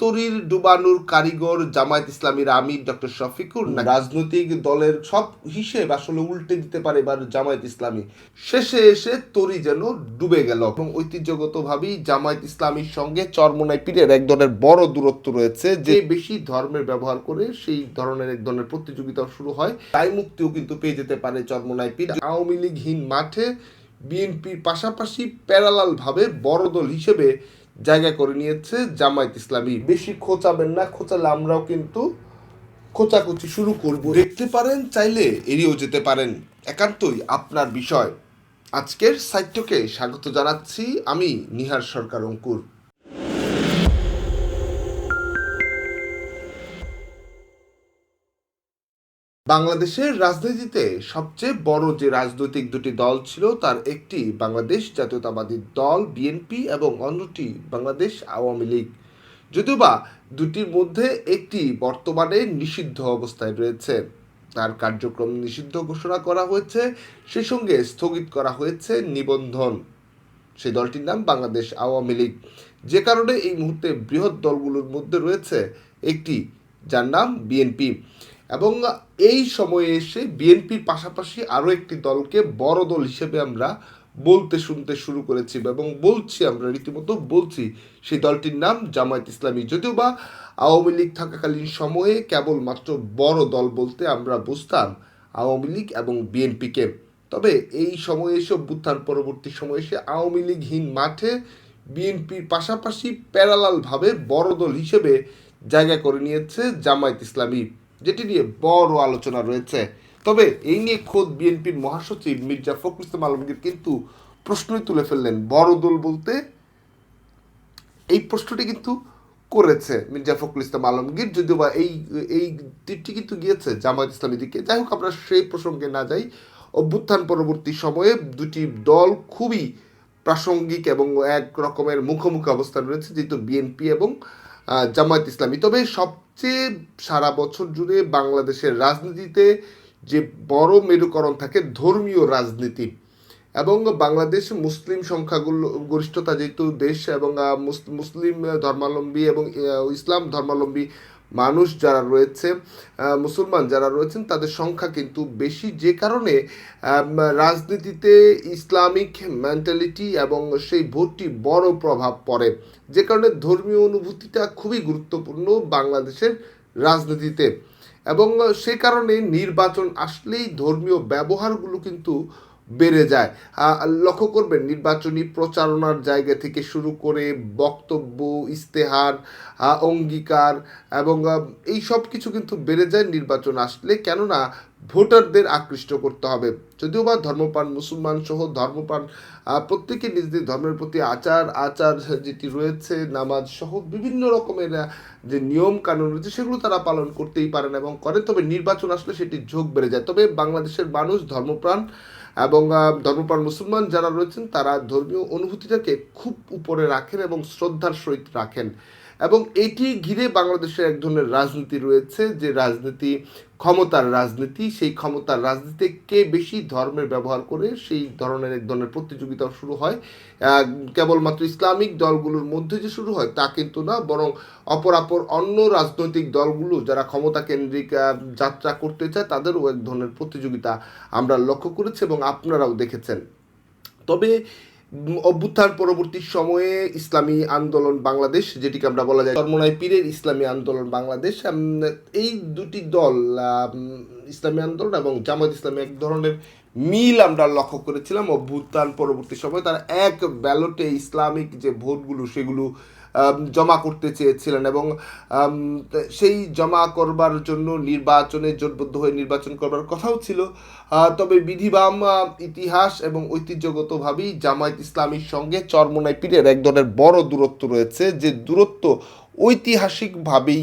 তরির ডুবানোর কারিগর জামায়াত ইসলামীর আমির ডক্টর শফিকুর না রাজনৈতিক দলের সব হিসেব আসলে উল্টে দিতে পারে এবার জামায়াত ইসলামী। শেষে এসে তরি যেন ডুবে গেল এবং ঐতিহ্যগতভাবেই জামায়াত ইসলামীর সঙ্গে চরমোনাই পীরের এক ধরনের বড় দূরত্ব রয়েছে, যে বেশি ধর্মের ব্যবহার করে সেই ধরনের এক ধরনের প্রতিযোগিতা শুরু হয়। দায় মুক্তিও কিন্তু পেয়ে যেতে পারে চরমোনাই পীর। আওয়ামী লীগহীন মাঠে বিএনপির পাশাপাশি প্যারালাল ভাবে বড় দল হিসেবে জায়গা করে নিয়েছে জামায়াত ইসলামী। বেশি খোঁচাবেন না, খোঁচালে আমরাও কিন্তু খোঁচাখুচি শুরু করব। দেখতে পারেন, চাইলে এড়িয়েও যেতে পারেন, একান্তই আপনার বিষয়। আজকের সাইটকে স্বাগত জানাচ্ছি আমি নিহার সরকার অঙ্কুর। বাংলাদেশের রাজনীতিতে সবচেয়ে বড় যে রাজনৈতিক দুটি দল ছিল তার একটি বাংলাদেশ জাতীয়তাবাদী দল বিএনপি এবং অন্যটি বাংলাদেশ আওয়ামী লীগ। যদিওবা দুটির মধ্যে একটি বর্তমানে নিষিদ্ধ অবস্থায় রয়েছে, তার কার্যক্রম নিষিদ্ধ ঘোষণা করা হয়েছে, সেই সঙ্গে স্থগিত করা হয়েছে নিবন্ধন। সেই দলটির নাম বাংলাদেশ আওয়ামী লীগ, যে কারণে এই মুহূর্তে বৃহৎ দলগুলোর মধ্যে রয়েছে একটি যার নাম বিএনপি। এবং এই সময়ে এসে বিএনপির পাশাপাশি আরও একটি দলকে বড় দল হিসেবে আমরা বলতে শুনতে শুরু করেছি এবং বলছি, আমরা রীতিমতো বলছি, সেই দলটির নাম জামায়াত ইসলামী। যদিও বা আওয়ামী লীগ থাকাকালীন সময়ে কেবলমাত্র বড় দল বলতে আমরা বুঝতাম আওয়ামী লীগ এবং বিএনপিকে। তবে এই সময়ে এসে, অভ্যুত্থান পরবর্তী সময়ে এসে আওয়ামী লীগহীন মাঠে বিএনপির পাশাপাশি প্যারালালভাবে বড় দল হিসেবে জায়গা করে নিয়েছে জামায়াত ইসলামী, যেটি নিয়ে বড় আলোচনা রয়েছে। তবে এই নিয়ে খোদ বিএনপির মহাসচিব মির্জা ফখরুল ইসলাম আলমগীর কিন্তু প্রশ্নই তুলে ফেললেন। বড় দল বলতে এই প্রশ্নটি কিন্তু করেছে মির্জা ফখরুল ইসলাম আলমগীর, যদিও বা এই তীরটি কিন্তু গিয়েছে জামায়াত ইসলামী দিকে। যাই হোক, আমরা সেই প্রসঙ্গে না যাই। অভ্যুত্থান পরবর্তী সময়ে দুটি দল খুবই প্রাসঙ্গিক এবং এক রকমের মুখোমুখি অবস্থান রয়েছে, যেহেতু বিএনপি এবং জামায়াত ইসলামী। তবে সবচেয়ে সারা বছর জুড়ে বাংলাদেশের রাজনীতিতে যে বড় মেরুকরণ থাকে ধর্মীয় রাজনীতি, এবং বাংলাদেশ মুসলিম সংখ্যাগুলো গরিষ্ঠতা যেহেতু দেশ, এবং মুসলিম ধর্মাবলম্বী এবং ইসলাম ধর্মাবলম্বী মানুষ যারা রয়েছে, মুসলমান যারা রয়েছেন, তাদের সংখ্যা কিন্তু বেশি, যে কারণে রাজনীতিতে ইসলামিক মেন্টালিটি এবং সেই ভোটটি বড় প্রভাব পড়ে, যে কারণে ধর্মীয় অনুভূতিটা খুবই গুরুত্বপূর্ণ বাংলাদেশের রাজনীতিতে। এবং সে কারণে নির্বাচন আসলেই ধর্মীয় ব্যবহারগুলো কিন্তু বেড়ে যায়। লক্ষ্য করবেন, নির্বাচনী প্রচারণার জায়গা থেকে শুরু করে বক্তব্য, ইস্তেহার, অঙ্গীকার এবং এই সব কিছু কিন্তু বেড়ে যায় নির্বাচন আসলে, কেননা ভোটারদের আকৃষ্ট করতে হবে। যদিও বা ধর্মপ্রাণ মুসলমান সহ ধর্মপ্রাণ প্রত্যেকে নিজ নিজ ধর্মের প্রতি আচার যেটি রয়েছে, নামাজ সহ বিভিন্ন রকমের যে নিয়ম কানুন রয়েছে, সেগুলো তারা পালন করতেই পারেন এবং করেন। তবে নির্বাচন আসলে সেটি ঝোঁক বেড়ে যায়। তবে বাংলাদেশের মানুষ ধর্মপ্রাণ এবং ধর্মপ্রাণ মুসলমান যারা রয়েছেন, তারা ধর্মীয় অনুভূতিটাকে খুব উপরে রাখেন এবং শ্রদ্ধার সহিত রাখেন। এবং এটি ঘিরে বাংলাদেশের এক ধরনের রাজনীতি রয়েছে, যে রাজনীতি ক্ষমতার রাজনীতি। সেই ক্ষমতার রাজনীতিতে কে বেশি ধর্মের ব্যবহার করে সেই ধরনের এক ধরনের প্রতিযোগিতাও শুরু হয়। কেবলমাত্র ইসলামিক দলগুলোর মধ্যে যে শুরু হয় তা কিন্তু না, বরং অপরাপর অন্য রাজনৈতিক দলগুলো যারা ক্ষমতা কেন্দ্রিক যাত্রা করতে চায়, তাদেরও এক ধরনের প্রতিযোগিতা আমরা লক্ষ্য করেছি এবং আপনারাও দেখেছেন। তবে অভ্যুত্থান পরবর্তী সময়ে ইসলামী আন্দোলন বাংলাদেশ, যেটিকে আমরা বলা যায় চরমোনাই পীরের ইসলামী আন্দোলন বাংলাদেশ, এই দুটি দল ইসলামী আন্দোলন এবং জামায়াত ইসলামী এক ধরনের মিল আমরা লক্ষ্য করেছিলাম। অভ্যুত্থান পরবর্তী সময় তারা এক ব্যালটে ইসলামিক যে ভোটগুলো সেগুলো জমা করতে চেয়েছিলেন এবং সেই জমা করবার জন্য নির্বাচনে জোটবদ্ধ হয়ে নির্বাচন করবার কথাও ছিল। তবে বিধিবাম ইতিহাস এবং ঐতিহ্যগতভাবেই জামায়াত ইসলামীর সঙ্গে চরমোনাই পীরের এক ধরনের বড় দূরত্ব রয়েছে, যে দূরত্ব ঐতিহাসিকভাবেই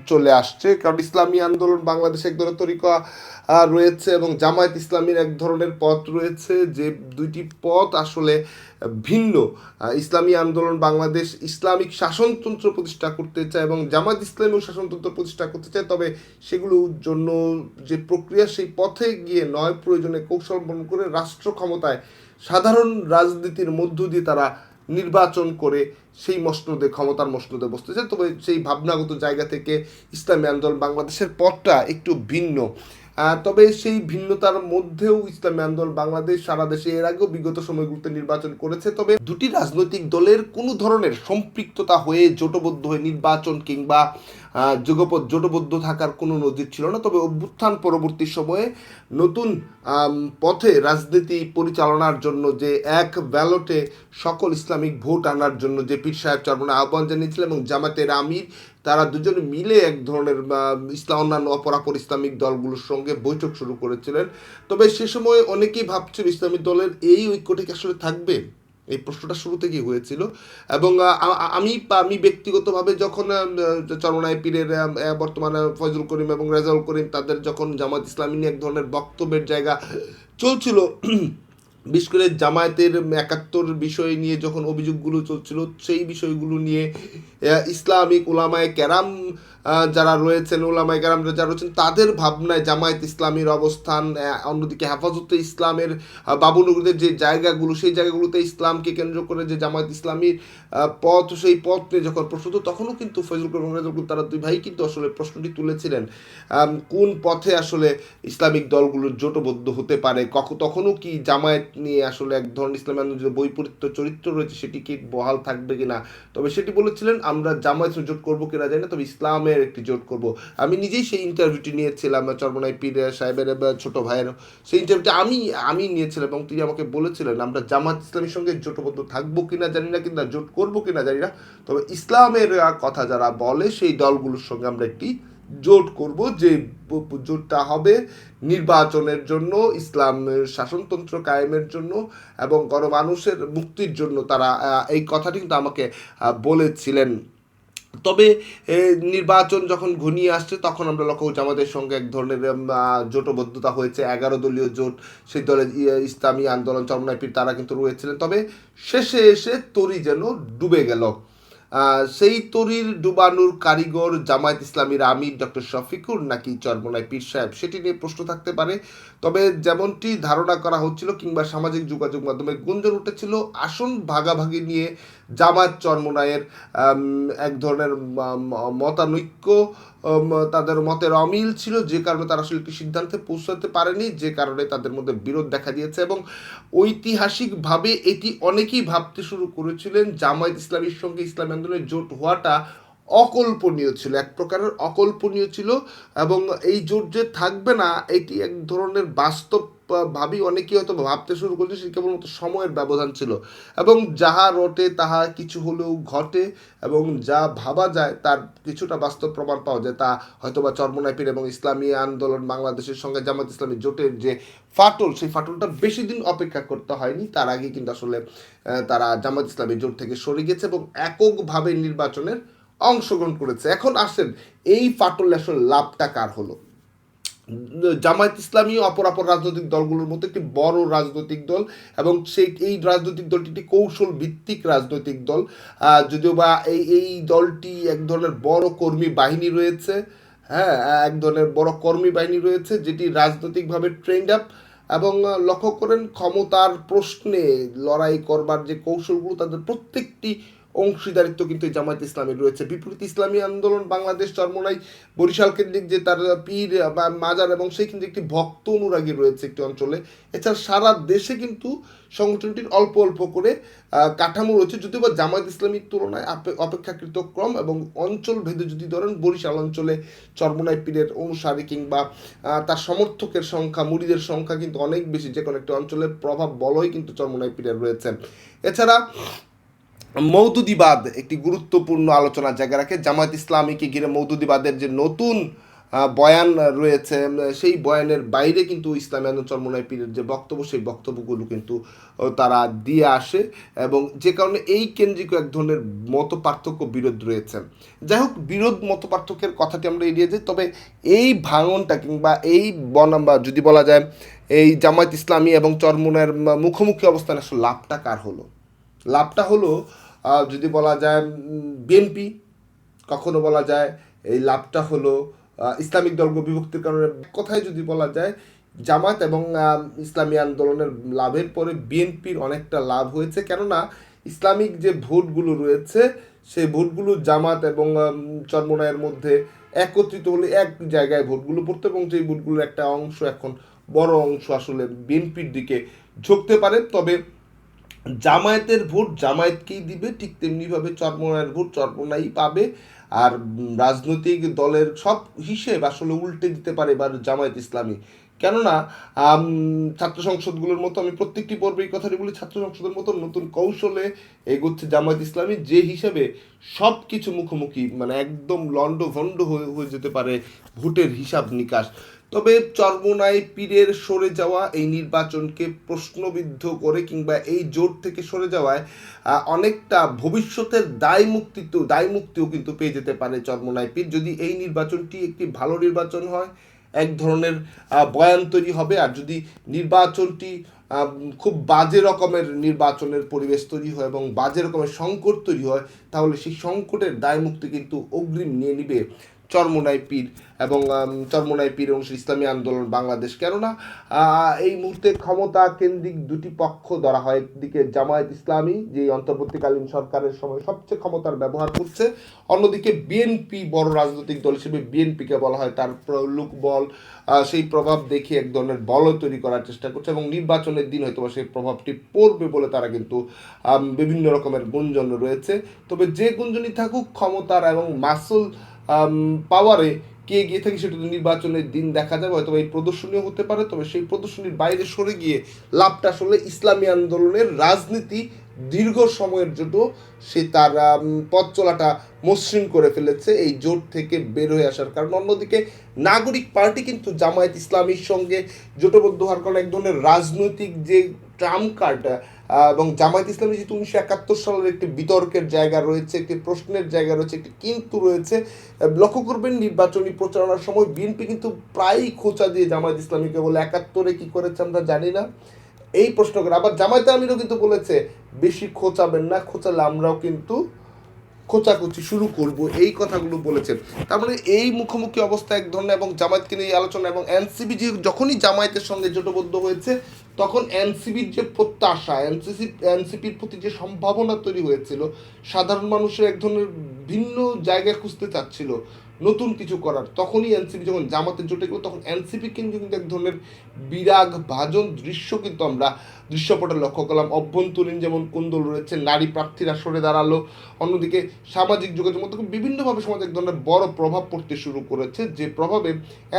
চলে আসছে। কারণ ইসলামী আন্দোলন বাংলাদেশে এক ধরনের তরিকা রয়েছে এবং জামায়াত ইসলামীর এক ধরনের পথ রয়েছে, যে দুইটি পথ আসলে ভিন্ন। ইসলামী আন্দোলন বাংলাদেশ ইসলামিক শাসনতন্ত্র প্রতিষ্ঠা করতে চায় এবং জামায়াত ইসলামীও শাসনতন্ত্র প্রতিষ্ঠা করতে চায়। তবে সেগুলোর জন্য যে প্রক্রিয়া, সেই পথে গিয়ে নয়, প্রয়োজনে কৌশল অবলম্বন করে রাষ্ট্র ক্ষমতায় সাধারণ রাজনীতির মধ্য দিয়ে তারা নির্বাচন করে সেই মসনদে, ক্ষমতার মসনদে বসতে চায়। তবে সেই ভাবনাগত জায়গা থেকে ইসলামী আন্দোলন বাংলাদেশের পথটা একটু ভিন্ন। তবে সেই ভিন্নতার মধ্যেও ইসলামী আন্দোলন বাংলাদেশ সারা দেশে এর আগেও বিগত সময়গুলোতে নির্বাচন করেছে। তবে দুটি রাজনৈতিক দলের কোনো ধরনের সম্পৃক্ততা হয়ে জোটবদ্ধ হয়ে নির্বাচন কিংবা জোটবদ্ধ থাকার কোনো নজির ছিল না। তবে অভ্যুত্থান পরবর্তী সময়ে নতুন পথে রাজনীতি পরিচালনার জন্য যে এক ব্যালটে সকল ইসলামিক ভোট আনার জন্য যে পীর সাহেব চরমনাই আহ্বান জানিয়েছিলেন এবং জামাতের আমির, তারা দুজনে মিলে এক ধরনের অন্যান্য অপরাপর ইসলামিক দলগুলোর সঙ্গে বৈঠক শুরু করেছিলেন। তবে সে সময় অনেকেই ভাবছিল ইসলামিক দলের এই ঐক্যটা কি আসলে থাকবে, এই প্রশ্নটা শুরু থেকেই হয়েছিল। এবং আমি ব্যক্তিগতভাবে যখন চরমনাই পীরের বর্তমানে ফয়জুল করিম এবং রেজাউল করিম তাদের যখন জামাত ইসলামী নিয়ে এক ধরনের বক্তব্যের জায়গা চলছিল, বিশেষ করে জামায়াতের ৭১ বিষয় নিয়ে যখন অভিযোগগুলো চলছিল, সেই বিষয়গুলো নিয়ে ইসলামিক ওলামায়ে কেরাম যারা রয়েছেন, ওলামায়ে কেরামরা যারা রয়েছেন, তাদের ভাবনায় জামায়াত ইসলামীর অবস্থান, অন্যদিকে হেফাজতে ইসলামের বাবুনগরীদের যে জায়গাগুলো, সেই জায়গাগুলোতে ইসলামকে কেন্দ্র করে যে জামায়াত ইসলামীর পথ, সেই পথ নিয়ে যখন প্রশ্ন, তো তখনও কিন্তু ফয়জুল করিম এবং রেজাউল করিম তারা দুই ভাই কিন্তু আসলে প্রশ্নটি তুলেছিলেন কোন পথে আসলে ইসলামিক দলগুলো জোটবদ্ধ হতে পারে, তখনও কি জামায়াত নিয়ে আসলে এক ধরনের ইসলামী যে বৈপরীত্য চরিত্র রয়েছে সেটি কি বহাল থাকবে কিনা। তবে সেটি বলেছিলেন আমরা জামায়াত জোট করবো কিনা জানি না, তবে ইসলামের একটি জোট করব। আমি নিজেই সেই ইন্টারভিউটি নিয়েছিলাম চরমনাই পীর সাহেবের ছোট ভাইয়ের, সেই ইন্টারভিউটি আমি নিয়েছিলাম এবং তিনি আমাকে বলেছিলেন আমরা জামাত ইসলামের সঙ্গে জোটবদ্ধ থাকবো কিনা জানি না, কিংবা জোট করবো কিনা জানি না, তবে ইসলামের কথা যারা বলে সেই দলগুলোর সঙ্গে আমরা একটি জোট করব, যে জোটটা হবে নির্বাচনের জন্য, ইসলামের শাসনতন্ত্র কায়েমের জন্য এবং গণমানুষের মুক্তির জন্য। তারা এই কথাটি কিন্তু আমাকে বলেছিলেন। তবে নির্বাচন যখন ঘনিয়ে আসছে তখন আমরা লক্ষ্য জামাতের সঙ্গে এক ধরনের জোটবদ্ধতা হয়েছে, 11 দলীয় জোট, সেই দলে ইসলামী আন্দোলন চরমনাই পীর তারা কিন্তু রয়েছিলেন। তবে শেষে এসে তরি যেন ডুবে গেল। সেই তরির ডুবানোর কারিগর জামায়াত ইসলামীর আমির ডক্টর শফিকুর নাকি চরমনাই পীর সাহেব, সেটি নিয়ে প্রশ্ন থাকতে পারে। তবে যেমনটি ধারণা করা হচ্ছিল কিংবা সামাজিক যোগাযোগ মাধ্যমে গুঞ্জন উঠেছিল, আসন ভাগাভাগি নিয়ে জামায়াত চরমনাইয়ের এক ধরনের মতানৈক্য, তাদের মতের অমিল ছিল, যে কারণে তারা আসলে একটি সিদ্ধান্তে পৌঁছাতে পারেনি, যে কারণে তাদের মধ্যে বিরোধ দেখা দিয়েছে। এবং ঐতিহাসিকভাবে এটি অনেকেই ভাবতে শুরু করেছিলেন জামায়াত ইসলামীর সঙ্গে ইসলামী আন্দোলনের জোট হওয়াটা অকল্পনীয় ছিল, এক প্রকারের অকল্পনীয় ছিল। এবং এই জোট যে থাকবে না এটি এক ধরনের বাস্তব ভাবি অনেকেই হয়তো ভাবতে শুরু করেছে, সে কেবলমাত্র সময়ের ব্যবধান ছিল। এবং যাহা রটে তাহা কিছু হলেও ঘটে, এবং যা ভাবা যায় তার কিছুটা বাস্তব প্রমাণ পাওয়া যায়। তা হয়তোবা চরমনাই পীর এবং ইসলামী আন্দোলন বাংলাদেশের সঙ্গে জামাত ইসলামী জোটের যে ফাটল, সেই ফাটলটা বেশি দিন অপেক্ষা করতে হয়নি, তার আগে কিন্তু আসলে তারা জামাত ইসলামী জোট থেকে সরে গেছে এবং এককভাবে নির্বাচনের অংশগ্রহণ করেছে। এখন আসেন এই ফাটলে আসলে লাভটা কার হলো? জামায়াত ইসলামী অপরাপর রাজনৈতিক দলগুলোর মধ্যে একটি বড় রাজনৈতিক দল এবং এই রাজনৈতিক দলটি একটি কৌশল ভিত্তিক রাজনৈতিক দল। যদিও বা এই দলটি এক ধরনের বড় কর্মী বাহিনী রয়েছে, হ্যাঁ, এক ধরনের বড় কর্মী বাহিনী রয়েছে যেটি রাজনৈতিকভাবে ট্রেন্ড আপ, এবং লক্ষ্য করেন ক্ষমতার প্রশ্নে লড়াই করবার যে কৌশলগুলো তাদের প্রত্যেকটি অংশীদারিত্ব কিন্তু জামায়াত ইসলামীর রয়েছে। বিপরীত ইসলামী আন্দোলন বাংলাদেশ চরমনাই বরিশাল কেন্দ্রিক যে তার পীর বা মাজার এবং সেই কেন্দ্রিক একটি ভক্ত অনুরাগী রয়েছে একটি অঞ্চলে। এছাড়া সারা দেশে কিন্তু সংগঠনটির অল্প অল্প করে কাঠামো রয়েছে, যদিও বা জামায়াত ইসলামীর তুলনায় অপেক্ষাকৃত কম। এবং অঞ্চল ভেদে যদি ধরেন বরিশাল অঞ্চলে চরমনাই পীরের অনুসারী কিংবা তার সমর্থকের সংখ্যা, মুরিদের সংখ্যা কিন্তু অনেক বেশি, যে কোনো একটি অঞ্চলের প্রভাব বলই কিন্তু চরমনাই পীরের রয়েছে। এছাড়া মওদুদিবাদ একটি গুরুত্বপূর্ণ আলোচনার জায়গা রাখে। জামায়াত ইসলামীকে ঘিরে মওদুদিবাদের যে নতুন বয়ান রয়েছে, সেই বয়ানের বাইরে কিন্তু ইসলামী আন্দোলন চরমনাই পীরের যে বক্তব্য, সেই বক্তব্যগুলো কিন্তু তারা দিয়ে আসে, এবং যে কারণে এই কেন্দ্রিক এক ধরনের মত পার্থক্য বিরোধ রয়েছে। যাই হোক, বিরোধ মত পার্থক্যের কথাটি আমরা এড়িয়ে যাই। তবে এই ভাঙনটা কিংবা এই যদি বলা যায় এই জামায়াত ইসলামী এবং চরমনাইয়ের মুখোমুখি অবস্থান আসলে লাভটা কার হলো? লাভটা হলো যদি বলা যায় বিএনপি, কখনো বলা যায় এই লাভটা হলো ইসলামিক দলগুলো বিভক্তির কারণে। কথায় যদি বলা যায় জামাত এবং ইসলামী আন্দোলনের লাভের পরে বিএনপির অনেকটা লাভ হয়েছে, কেননা ইসলামিক যে ভোটগুলো রয়েছে সেই ভোটগুলো জামাত এবং চরমোনাইয়ের মধ্যে একত্রিত হলে এক জায়গায় ভোটগুলো পড়তো, এবং সেই ভোটগুলোর একটা অংশ, এখন বড় অংশ আসলে বিএনপির দিকে ঝুঁকতে পারে। তবে জামায়াতের ভোট জামায়াতকেই দিবে, ঠিক তেমনিভাবে চরমোনাইয়ের ভোট চরমোনাই পাবে। আর রাজনৈতিক দলের সব হিসেব আসলে উল্টে দিতে পারে এবার জামায়াত ইসলামী। কেননা ছাত্র সংসদগুলোর মতো, আমি প্রত্যেকটি পর্বে এই কথাটি বলি, ছাত্র সংসদের মতো নতুন কৌশলে এগোচ্ছে জামায়াত ইসলামী, যে হিসেবে সব কিছু মুখোমুখি, মানে একদম লন্ডভন্ড হয়ে যেতে পারে ভোটের হিসাব নিকাশ। তবে চরমোনাই পীরের সরে যাওয়া এই নির্বাচনকে প্রশ্নবিদ্ধ করে, কিংবা এই জোট থেকে সরে যাওয়ায় অনেকটা ভবিষ্যতের দায় মুক্তিও কিন্তু পেয়ে যেতে পারে চরমোনাই পীর, যদি এই নির্বাচনটি একটি ভালো নির্বাচন হয়। এক ধরনের বয়ান তৈরি হবে। আর যদি নির্বাচনটি খুব বাজে রকমের নির্বাচনের পরিবেশ তৈরি হয় এবং বাজে রকমের সংকট তৈরি হয়, তাহলে সেই সংকটের দায় মুক্তি কিন্তু অগ্রিম নিয়ে নিবে চরমোনাই পীর এবং চরমোনাই পীর এবং ইসলামী আন্দোলন বাংলাদেশ। কেননা এই মুহূর্তে ক্ষমতা কেন্দ্রিক দুটি পক্ষ ধরা হয়। একদিকে জামায়াত ইসলামী, যে অন্তর্বর্তীকালীন সরকারের সময় সবচেয়ে ক্ষমতার ব্যবহার করছে, অন্যদিকে বিএনপি, বড় রাজনৈতিক দল হিসেবে বিএনপিকে বলা হয় তার লোকবল, সেই প্রভাব দেখে এক ধরনের বল তৈরি করার চেষ্টা করছে, এবং নির্বাচনের দিন হয়তো সেই প্রভাবটি পড়বে বলে তারা কিন্তু বিভিন্ন রকমের গুঞ্জন রয়েছে। তবে যে গুঞ্জনই থাকুক, ক্ষমতার এবং মাসুল পাওয়ারে কে গিয়ে থাকে সেটা তো নির্বাচনের দিন দেখা যাবে। হয়তো এই প্রদর্শনীয় হতে পারে, তবে সেই প্রদর্শনীর বাইরে সরে গিয়ে লাভটা আসলে ইসলামী আন্দোলনের রাজনীতি দীর্ঘ সময়ের জন্য সে তার পথ চলাটা মসৃণ করে ফেলেছে এই জোট থেকে বের হয়ে আসার কারণ। অন্যদিকে নাগরিক পার্টি কিন্তু জামায়াত ইসলামীর সঙ্গে জোটবদ্ধ হওয়ার কারণে এক ধরনের রাজনৈতিক যে ট্রাম্প কার্ড, এবং জামায়াত ইসলামী যেহেতু 1971 সালের একটি বিতর্কের জায়গা রয়েছে, একটি প্রশ্নের জায়গা রয়েছে, একটি কিন্তু রয়েছে। লক্ষ্য করবেন নির্বাচনী প্রচারণার সময় বিএনপি কিন্তু প্রায়ই খোঁচা দিয়ে জামায়াত ইসলামীকে বলে 71-এ কী করেছে আমরা জানি না, এই প্রশ্ন করে। আবার জামায়াত আমিরও কিন্তু বলেছে বেশি খোঁচাবেন না, খোঁচালে আমরাও কিন্তু খোঁচাখুচি শুরু করব, এই কথাগুলো বলেছেন। তার মানে এই মুখোমুখি অবস্থা এক ধরনের, এবং জামায়াতকে নিয়ে আলোচনা, এবং এনসিপি যখনই জামায়াতের সঙ্গে জোটবদ্ধ হয়েছে তখন এনসিপির যে প্রত্যাশা, এনসিপির প্রতি যে সম্ভাবনা তৈরি হয়েছিল, সাধারণ মানুষের এক ধরনের ভিন্ন জায়গা খুঁজতে চাচ্ছিল নতুন কিছু করার, তখনই এনসিপি যখন জামাতের জোটে গেল, তখন এনসিপি কিন্তু এক ধরনের বিরাগ ভাজন দৃশ্য কিন্তু আমরা দৃশ্যপটে লক্ষ্য করলাম। অভ্যন্তরীণ যেমন কোন্দল রয়েছে, নারী প্রার্থীরা সরে দাঁড়ালো, অন্যদিকে সামাজিক যোগাযোগের মধ্যে বিভিন্নভাবে সমাজে এক ধরনের বড় প্রভাব পড়তে শুরু করেছে, যে প্রভাবে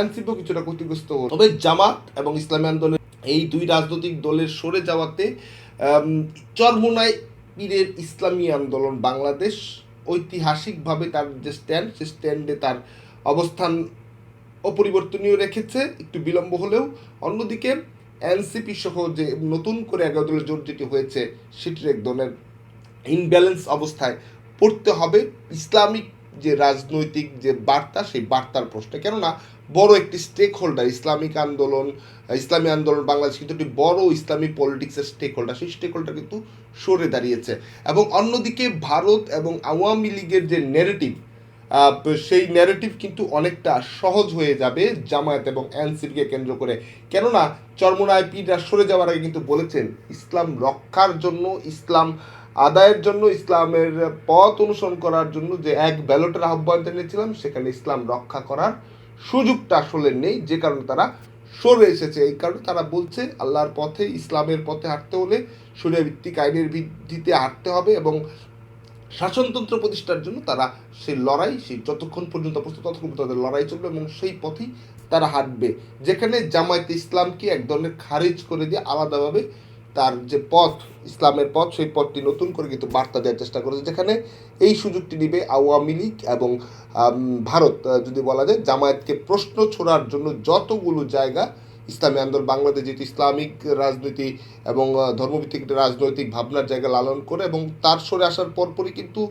এনসিপিও কিছুটা ক্ষতিগ্রস্ত হল। তবে জামাত এবং ইসলামী আন্দোলন এই দুই রাজনৈতিক দলের সরে যাওয়াতে চরমোনাই পীরের ইসলামী আন্দোলন বাংলাদেশ ঐতিহাসিকভাবে তার যে স্ট্যান্ড, সে স্ট্যান্ডে তার অবস্থান অপরিবর্তনীয় রেখেছে, একটু বিলম্ব হলেও। অন্যদিকে এনসিপি সহ যে নতুন করে 11 দলের জোট যেটি হয়েছে, সেটির এক ধরনের ইনব্যালেন্স অবস্থায় পড়তে হবে ইসলামিক যে রাজনৈতিক যে বার্তা, সেই বার্তার প্রশ্নে। কেননা বড় একটি স্টেক হোল্ডার ইসলামী আন্দোলন বাংলাদেশ কিন্তু একটি বড় ইসলামী পলিটিক্সের স্টেক হোল্ডার, সেই স্টেক হোল্ডার কিন্তু সরে দাঁড়িয়েছে। এবং অন্যদিকে ভারত এবং আওয়ামী লীগের যে ন্যারেটিভ, সেই ন্যারেটিভ কিন্তু অনেকটা সহজ হয়ে যাবে জামায়াত এবং এনসিপিকে কেন্দ্র করে। কেননা চরমোনাই পীররা সরে যাওয়ার আগে কিন্তু বলেছেন ইসলাম রক্ষার জন্য, ইসলাম আদায়ের জন্য, ইসলামের পথ অনুসরণ করার জন্য যে এক ব্যালটের আহ্বান জানিয়েছিলাম, সেখানে ইসলাম রক্ষা করার সুযোগটা আসলে নেই, যে কারণে তারা সরে এসেছে। এই কারণে তারা বলছে আল্লাহর পথে, ইসলামের পথে হাঁটতে হলে শরিয়া ভিত্তিক আইনের ভিত্তিতে হাঁটতে হবে, এবং শাসনতন্ত্র প্রতিষ্ঠার জন্য তারা সেই যতক্ষণ পর্যন্ত প্রস্তুত ততক্ষণ তাদের লড়াই চলবে, এবং সেই পথেই তারা হাঁটবে। যেখানে জামায়াতে ইসলামকে এক ধরনের খারিজ করে দিয়ে আলাদাভাবে তার যে পথ, ইসলামের পথ, সেই পথটি নতুন করে কিন্তু বার্তা দেওয়ার চেষ্টা করেছে, যেখানে এই সুযোগটি নিবে আওয়ামী লীগ এবং ভারত। যদি বলা যায় জামায়াতকে প্রশ্ন ছোড়ার জন্য যতগুলো জায়গা, ইসলামী আন্দোলন বাংলাদেশ যেহেতু ইসলামিক রাজনীতি এবং ধর্মভিত্তিক রাজনৈতিক ভাবনার জায়গা লালন করে, এবং তার সরে আসার পরপরই কিন্তু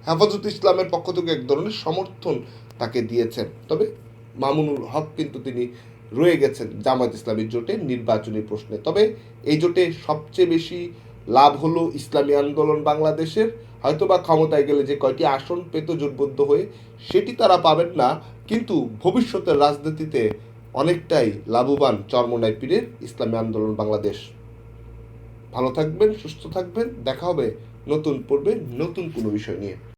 হেফাজত ইসলামের পক্ষ থেকে এক ধরনের সমর্থন তাকে দিয়েছেন। তবে মামুনুল হক কিন্তু তিনি রয়ে গেছেন জামায়াত ইসলামীর জোটে নির্বাচনী প্রশ্নে। তবে এই জোটে সবচেয়ে বেশি লাভ হলো ইসলামী আন্দোলন বাংলাদেশের। হয়তোবা ক্ষমতায় গেলে যে কয়টি আসন পেত জোটবদ্ধ হয়ে, সেটি তারা পাবেন না, কিন্তু ভবিষ্যতের রাজনীতিতে অনেকটাই লাভবান চরমোনাই পীরের ইসলামী আন্দোলন বাংলাদেশ। ভালো থাকবেন, সুস্থ থাকবেন, দেখা হবে নতুন পর্বে নতুন কোনো বিষয় নিয়ে।